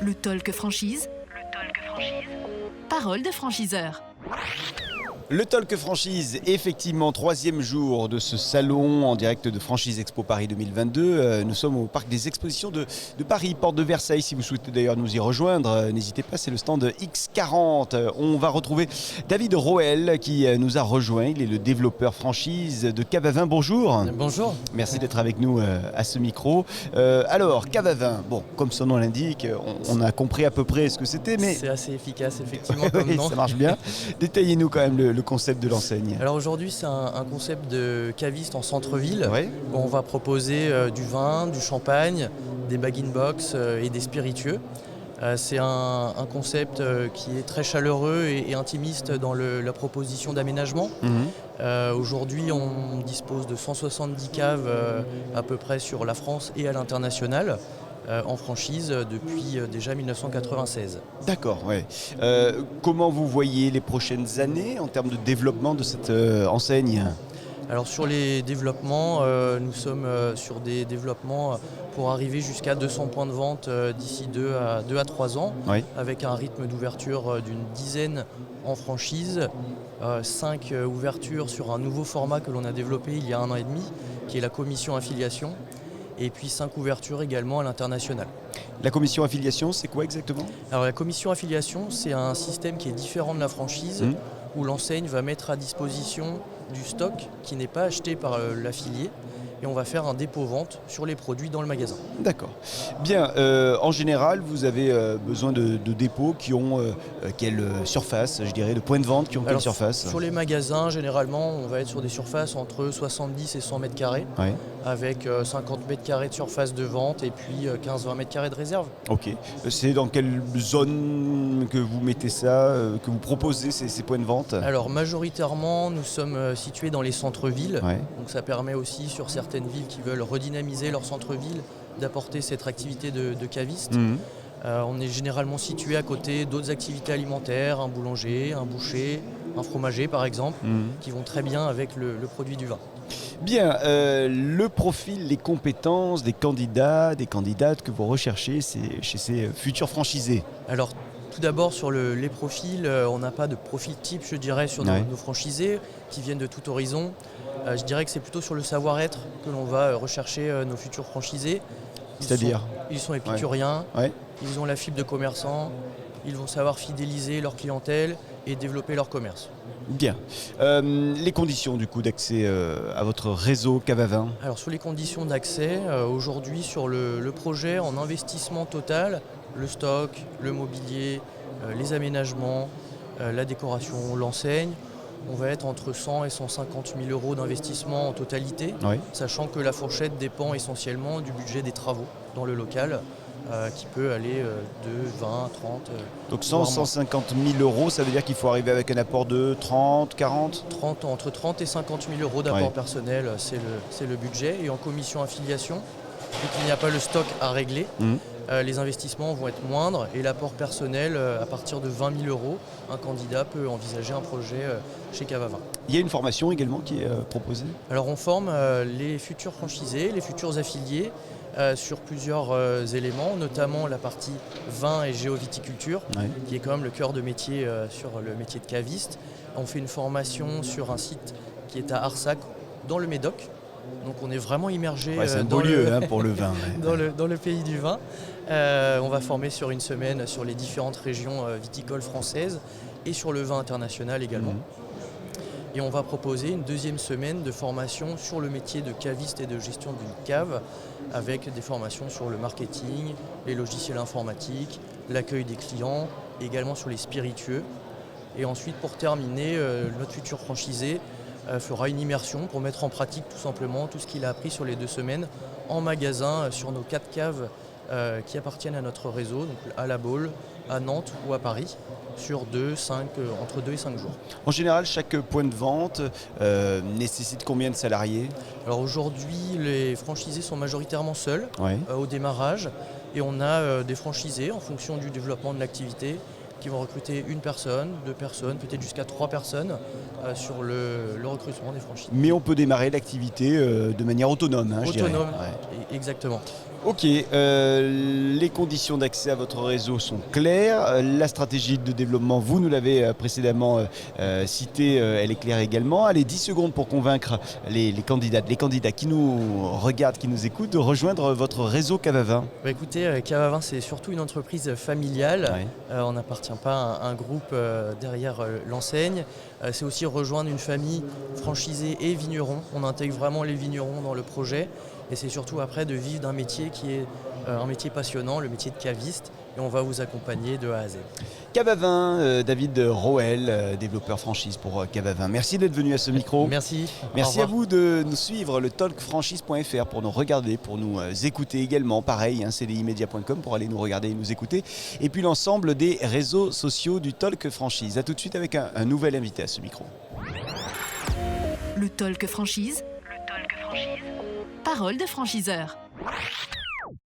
Le Talk Franchise. Parole de franchiseur. Le Talk Franchise, effectivement, 3e jour de ce salon en direct de Franchise Expo Paris 2022. Nous sommes au parc des expositions de Paris, porte de Versailles. Si vous souhaitez d'ailleurs nous y rejoindre, n'hésitez pas, c'est le stand X40. On va retrouver David Roel qui nous a rejoint. Il est le développeur franchise de Cave à Vin. Bonjour. Bonjour. Merci d'être avec nous à ce micro. Alors, Cave à Vin, bon, comme son nom l'indique, on a compris à peu près ce que c'était, mais... C'est assez efficace, effectivement, comme nom. Ça marche bien. Détaillez-nous quand même le concept de l'enseigne. Alors aujourd'hui, c'est un concept de caviste en centre-ville. Oui. Où on va proposer du vin, du champagne, des bag-in-box et des spiritueux. C'est un concept qui est très chaleureux et intimiste dans la proposition d'aménagement. Aujourd'hui, on dispose de 170 caves à peu près sur la France et à l'international. En franchise depuis déjà 1996. D'accord, ouais. Comment vous voyez les prochaines années en termes de développement de cette enseigne ? Alors sur les développements, nous sommes sur des développements pour arriver jusqu'à 200 points de vente d'ici 2 à 3 ans, Oui. avec un rythme d'ouverture d'une dizaine en franchise, 5 ouvertures sur un nouveau format que l'on a développé il y a 1 an et demi, qui est la commission affiliation. Et puis 5 ouvertures également à l'international. La commission affiliation, c'est quoi exactement ? Alors la commission affiliation, c'est un système qui est différent de la franchise, où l'enseigne va mettre à disposition du stock qui n'est pas acheté par l'affilié, et on va faire un dépôt-vente sur les produits dans le magasin. D'accord. Bien, en général, vous avez besoin de dépôts qui ont quelle surface, je dirais, de points de vente qui ont quelle surface ? Sur les magasins, généralement, on va être sur des surfaces entre 70 et 100 mètres carrés, Oui. avec 50 mètres carrés de surface de vente et puis 15-20 mètres carrés de réserve. Ok. C'est dans quelle zone que vous mettez ça, que vous proposez ces points de vente ? Alors majoritairement, nous sommes situés dans les centres-villes, Ouais. donc ça permet aussi sur certaines villes qui veulent redynamiser leur centre-ville d'apporter cette activité de caviste. On est généralement situé à côté d'autres activités alimentaires, un boulanger, un boucher, un fromager par exemple, qui vont très bien avec le produit du vin. Bien, le profil, les compétences des candidats, des candidates que vous recherchez chez ces futurs franchisés. Alors tout d'abord sur les profils, on n'a pas de profil type je dirais sur nos franchisés qui viennent de tout horizon. Je dirais que c'est plutôt sur le savoir-être que l'on va rechercher nos futurs franchisés. C'est-à-dire ? Ils sont épicuriens, Ouais. ils ont la fibre de commerçant, ils vont savoir fidéliser leur clientèle et développer leur commerce. Bien. Les conditions du coup d'accès à votre réseau Cave à Vin ? Alors sur les conditions d'accès, aujourd'hui sur le projet en investissement total, le stock, le mobilier, les aménagements, la décoration, l'enseigne, on va être entre 100 et 150 000 euros d'investissement en totalité, Oui. sachant que la fourchette dépend essentiellement du budget des travaux dans le local, qui peut aller de 20, 30... Donc 100, 150 000 euros, ça veut dire qu'il faut arriver avec un apport de 30, 40 ? Entre 30 et 50 000 euros d'apport personnel, c'est le budget. Et en commission affiliation, vu qu'il n'y a pas le stock à régler, les investissements vont être moindres et l'apport personnel, à partir de 20 000 euros, un candidat peut envisager un projet chez Cave à Vin. Il y a une formation également qui est proposée ? Alors on forme les futurs franchisés, les futurs affiliés sur plusieurs éléments, notamment la partie vin et géoviticulture, qui est quand même le cœur de métier sur le métier de caviste. On fait une formation sur un site qui est à Arsac, dans le Médoc. Donc on est vraiment immergé c'est un beau lieu pour le vin. dans le pays du vin. On va former sur une semaine sur les différentes régions viticoles françaises et sur le vin international également. Et on va proposer une 2e semaine de formation sur le métier de caviste et de gestion d'une cave, avec des formations sur le marketing, les logiciels informatiques, l'accueil des clients, également sur les spiritueux. Et ensuite, pour terminer, notre futur franchisé fera une immersion pour mettre en pratique tout simplement tout ce qu'il a appris sur les 2 semaines en magasin sur nos 4 caves qui appartiennent à notre réseau, donc à La Baule, à Nantes ou à Paris, sur entre 2 et 5 jours. En général, chaque point de vente nécessite combien de salariés ? Alors aujourd'hui, les franchisés sont majoritairement seuls au démarrage, et on a des franchisés en fonction du développement de l'activité qui vont recruter 1 personne, 2 personnes, peut-être jusqu'à 3 personnes sur le recrutement des franchisés. Mais on peut démarrer l'activité de manière autonome, je dirais. Autonome, exactement. Ok, les conditions d'accès à votre réseau sont claires. La stratégie de développement, vous nous l'avez précédemment citée, elle est claire également. Allez, 10 secondes pour convaincre les candidats qui nous regardent, qui nous écoutent, de rejoindre votre réseau Cavavin. Écoutez, Cavavin, c'est surtout une entreprise familiale. Ouais. On n'appartient pas à un groupe derrière l'enseigne. C'est aussi rejoindre une famille franchisée et vigneron. On intègre vraiment les vignerons dans le projet. Et c'est surtout après de vivre d'un métier qui est un métier passionnant, le métier de caviste. Et on va vous accompagner de A à Z. Cavavin, David Roel, développeur franchise pour Cavavin. Merci d'être venu à ce micro. Merci. Merci à vous de nous suivre, le talkfranchise.fr pour nous regarder, pour nous écouter également. Pareil, cdimedia.com pour aller nous regarder et nous écouter. Et puis l'ensemble des réseaux sociaux du Talk Franchise. A tout de suite avec un nouvel invité à ce micro. Le Talk Franchise. Parole de franchiseur.